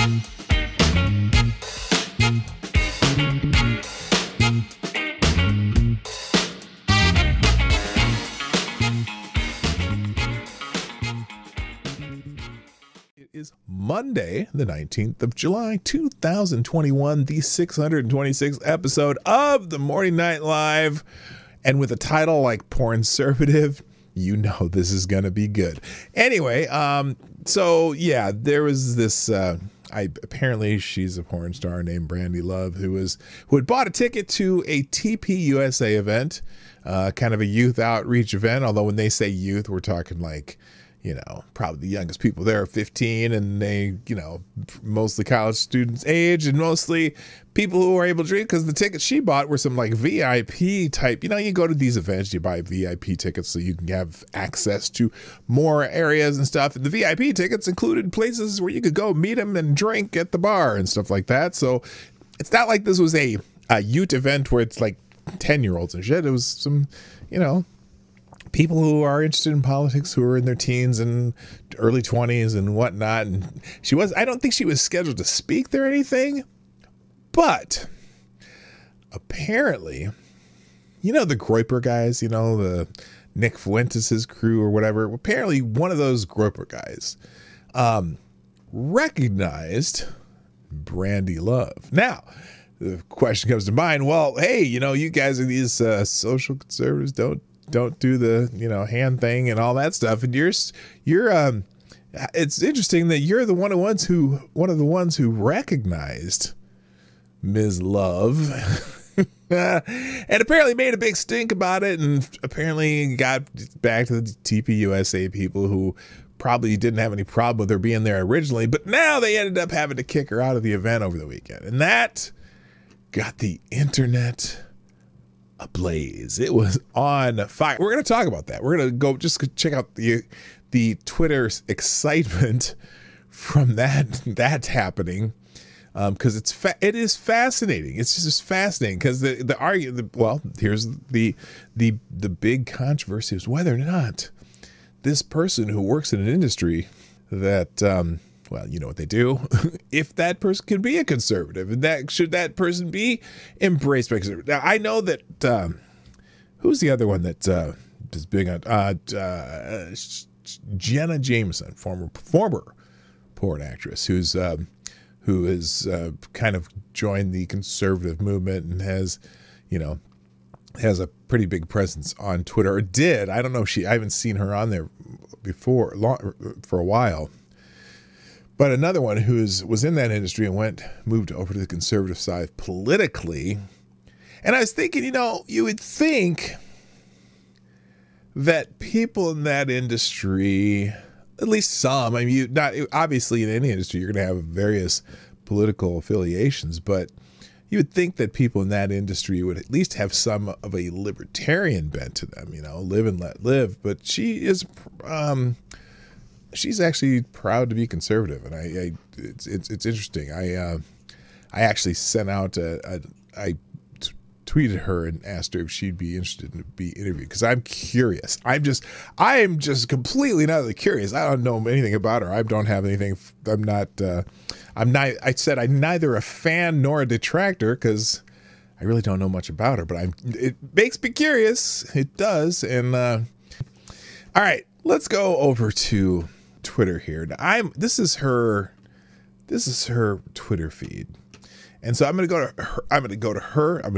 Is Monday, the 19th of July, 2021, the 626th episode of the Morning Night Live. And with a title like Pornservative, you know this is going to be good. Anyway, so yeah, there was this, apparently she's a porn star named Brandi Love who had bought a ticket to a TP USA event, kind of a youth outreach event. Although when they say youth, we're talking like, you know, probably the youngest people there are 15, and they, you know, mostly college students age and mostly people who are able to drink, because the tickets she bought were some like VIP type, you know, you go to these events, you buy VIP tickets so you can have access to more areas and stuff. And the VIP tickets included places where you could go meet them and drink at the bar and stuff like that. So it's not like this was a youth event where it's like 10-year-olds and shit. It was some, you know, people who are interested in politics, who are in their teens and early 20s and whatnot. And I don't think she was scheduled to speak there or anything, but apparently, you know, the Groyper guys, you know, the Nick Fuentes' crew or whatever, apparently one of those Groyper guys recognized Brandi Love. Now, the question comes to mind, well, hey, you know, you guys are these social conservatives, don't do the, you know, hand thing and all that stuff, and you're it's interesting that you're one of the ones who recognized Ms. Love and apparently made a big stink about it, and apparently got back to the TP USA people who probably didn't have any problem with her being there originally, but now they ended up having to kick her out of the event over the weekend, and that got the internet ablaze. It was on fire. We're going to talk about that. We're going to go just check out the Twitter excitement from that's happening, because it is fascinating. It's just fascinating because the argument. Well, here's the big controversy is whether or not this person who works in an industry that well, you know what they do, if that person can be a conservative, and should that person be embraced by conservative. Now, I know that, who's the other one that is big on, Jenna Jameson, former porn actress, who has kind of joined the conservative movement and has, you know, has a pretty big presence on Twitter, or did. I don't know if I haven't seen her on there before, for a while. But another one who was in that industry and moved over to the conservative side politically. And I was thinking, you know, you would think that people in that industry, at least some, I mean, obviously in any industry, you're going to have various political affiliations, but you would think that people in that industry would at least have some of a libertarian bent to them, you know, live and let live. But she is, she's actually proud to be conservative, and it's interesting. I actually sent out I tweeted her and asked her if she'd be interested to be interviewed, because I'm curious. I am just completely not curious. I don't know anything about her. I don't have anything. I said I'm neither a fan nor a detractor, because I really don't know much about her, but it makes me curious. It does. And all right, let's go over to Twitter here. Now, this is her Twitter feed, and so I'm going to go to her. I'm going to go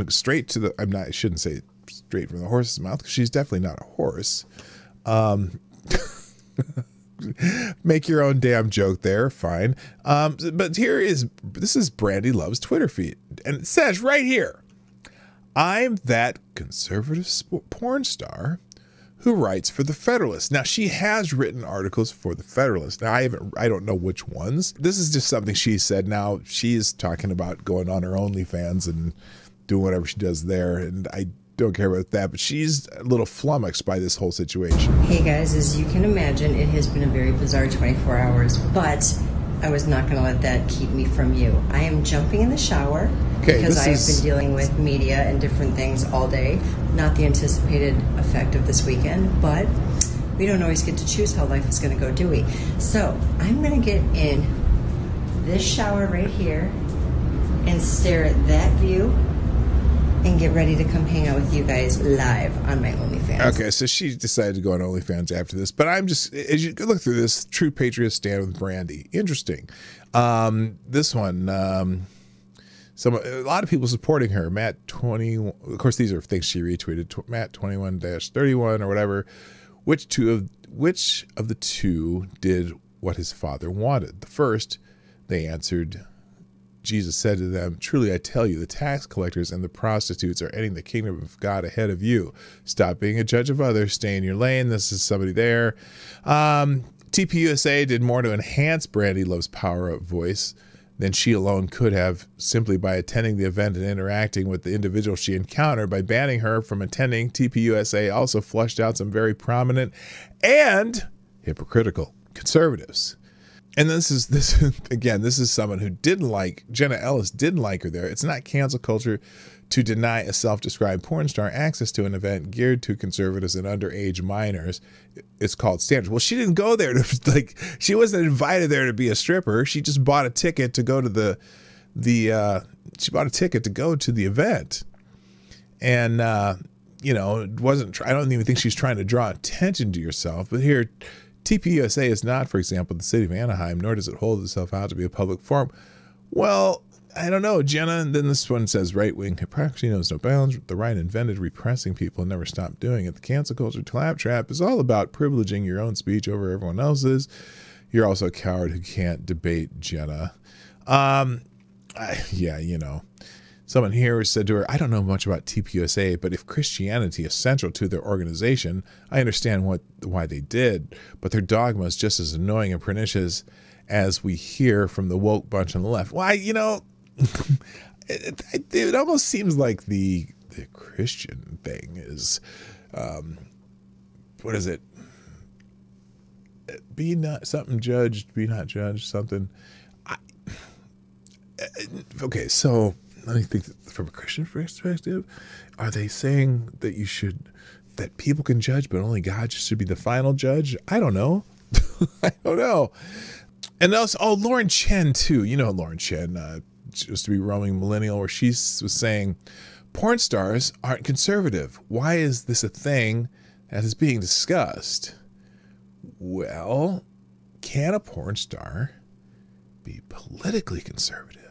straight to I shouldn't say straight from the horse's mouth, because she's definitely not a horse. Make your own damn joke there, fine. But this is Brandi Love's Twitter feed, and it says right here, "I'm that conservative porn star who writes for the Federalist." Now, she has written articles for the Federalist. Now, I don't know which ones. This is just something she said. Now, she's talking about going on her OnlyFans and doing whatever she does there, and I don't care about that, but she's a little flummoxed by this whole situation. Hey guys, as you can imagine, it has been a very bizarre 24 hours, but I was not going to let that keep me from you. I am jumping in the shower because I have been dealing with media and different things all day. Not the anticipated effect of this weekend, but we don't always get to choose how life is going to go, do we? So I'm going to get in this shower right here and stare at that view and get ready to come hang out with you guys live on my OnlyFans. Okay, so she decided to go on OnlyFans after this. But I'm just, as you look through this, True Patriot Stand with Brandi. Interesting. This one, a lot of people supporting her. Matt 21, of course, these are things she retweeted. Matt 21-31 or whatever. Which of the two did what his father wanted? The first, they answered, Jesus said to them, truly I tell you, the tax collectors and the prostitutes are entering the kingdom of God ahead of you. Stop being a judge of others. Stay in your lane. This is somebody there. TPUSA did more to enhance Brandi Love's power of voice than she alone could have, simply by attending the event and interacting with the individual she encountered. By banning her from attending, TPUSA also flushed out some very prominent and hypocritical conservatives. And this is someone who didn't like, Jenna Ellis didn't like her there. It's not cancel culture to deny a self-described porn star access to an event geared to conservatives and underage minors. It's called standards. Well, she didn't go there to, she wasn't invited there to be a stripper. She just bought a ticket to go to she bought a ticket to go to the event. And, it wasn't, I don't even think she's trying to draw attention to yourself. But here, TPUSA is not, for example, the city of Anaheim, nor does it hold itself out to be a public forum. Well, I don't know, Jenna. And then this one says, right-wing hypocrisy knows no bounds. The right invented repressing people and never stopped doing it. The cancel culture claptrap is all about privileging your own speech over everyone else's. You're also a coward who can't debate, Jenna. Someone here said to her, I don't know much about TPUSA, but if Christianity is central to their organization, I understand why they did, but their dogma is just as annoying and pernicious as we hear from the woke bunch on the left. Why, it almost seems like the Christian thing is, what is it? Be not something judged, be not judged, something. Okay, so let me think from a Christian perspective. Are they saying that that people can judge, but only God should be the final judge? I don't know. I don't know. And also, Lauren Chen too. You know Lauren Chen, she used to be roaming millennial, where she was saying, porn stars aren't conservative. Why is this a thing that is being discussed? Well, can a porn star be politically conservative?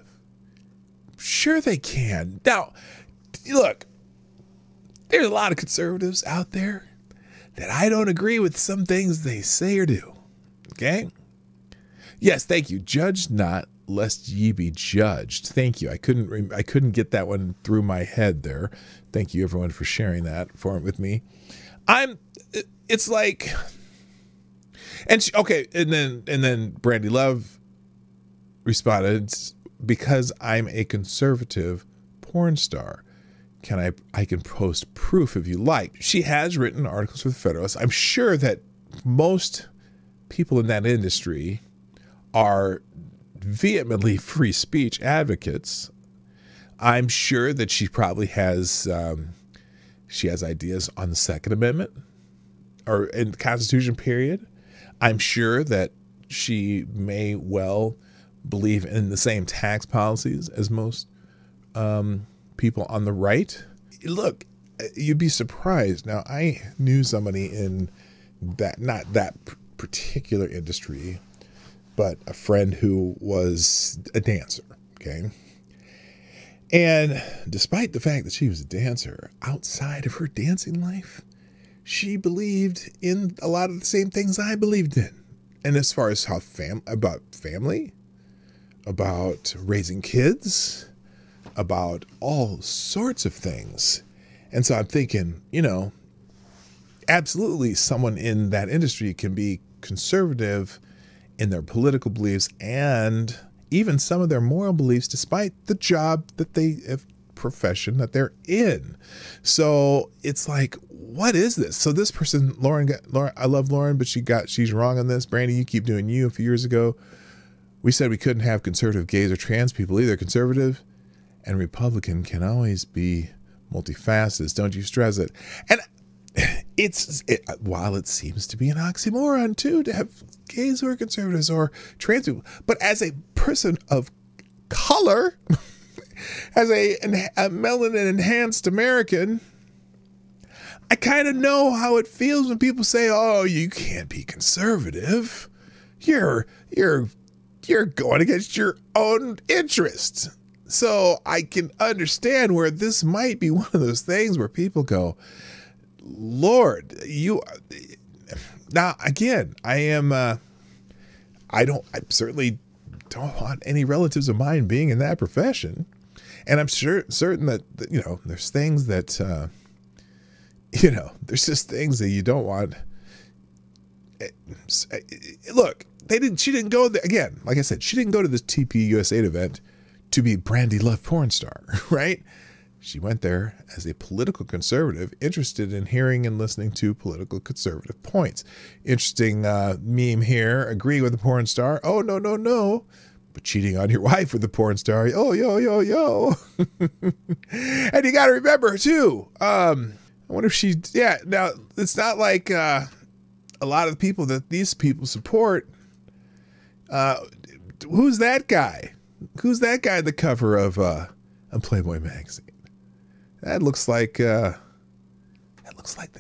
Sure they can. Now, look, there's a lot of conservatives out there that I don't agree with some things they say or do. Okay? Yes, thank you. Judge not, lest ye be judged. Thank you. I couldn't get that one through my head there. Thank you, everyone, for sharing that with me. It's like, and then Brandi Love responded, because I'm a conservative porn star. I can post proof if you like. She has written articles for the Federalist. I'm sure that most people in that industry are vehemently free speech advocates. I'm sure that she probably has ideas on the Second Amendment or in the Constitution period. I'm sure that she may well believe in the same tax policies as most people on the right. Look, you'd be surprised. Now, I knew somebody in that, not that particular industry, but a friend who was a dancer, okay? And despite the fact that she was a dancer, outside of her dancing life, she believed in a lot of the same things I believed in. And as far as about family, about raising kids, about all sorts of things. And so I'm thinking, absolutely someone in that industry can be conservative in their political beliefs and even some of their moral beliefs, despite the job that profession that they're in. So it's like, what is this? So this person, Lauren, I love Lauren, but she's wrong on this. Brandi, you keep doing you. A few years ago, we said we couldn't have conservative gays or trans people either. Conservative and Republican can always be multifaceted. Don't you stress it. And while it seems to be an oxymoron too to have gays who are conservatives or trans people, but as a person of color, as a melanin-enhanced American, I kind of know how it feels when people say, "Oh, you can't be conservative. You're going against your own interests." So I can understand where this might be one of those things where people go, "Lord, you." Now, again, I certainly don't want any relatives of mine being in that profession, and I'm certain that there's things that there's just things that you don't want. Look, she didn't go there again. Like I said, she didn't go to this TPUSA event to be Brandi Love porn star, right? She went there as a political conservative interested in hearing and listening to political conservative points. Interesting meme here. Agree with the porn star. Oh, no. But cheating on your wife with the porn star. Oh, yo. And you got to remember, too. I wonder if now, it's not like a lot of the people that these people support. Who's that guy? Who's that guy at the cover of Playboy magazine? That looks like the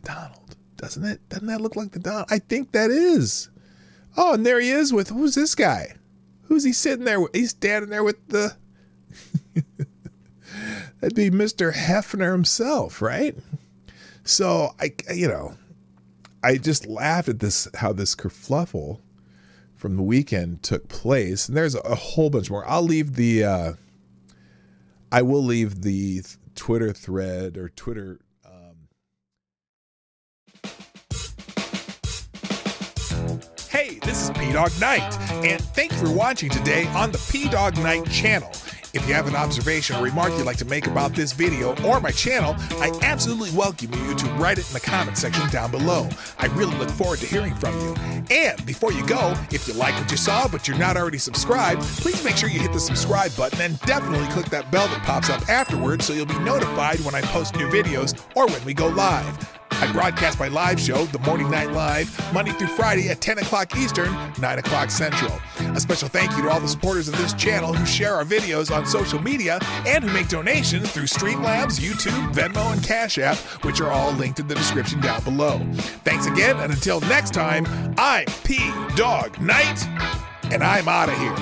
Donald, doesn't it? Doesn't that look like the Donald? I think that is. Oh, and there he is with, who's this guy? Who's he sitting there with? He's standing there with the, that'd be Mr. Hefner himself, right? So I just laughed at this, how this kerfluffle from the weekend took place. And there's a whole bunch more. I will leave the Twitter thread or Twitter. Hey, this is PDawgKnight, and thank you for watching today on the PDawgKnight channel. If you have an observation or remark you'd like to make about this video or my channel, I absolutely welcome you to write it in the comment section down below. I really look forward to hearing from you. And before you go, if you like what you saw but you're not already subscribed, please make sure you hit the subscribe button and definitely click that bell that pops up afterwards so you'll be notified when I post new videos or when we go live. I broadcast my live show, The Morning Night Live, Monday through Friday at 10 o'clock Eastern, 9 o'clock Central. A special thank you to all the supporters of this channel who share our videos on social media and who make donations through Streamlabs, YouTube, Venmo, and Cashapp, which are all linked in the description down below. Thanks again, and until next time, I'm PDawgKnight, and I'm out of here.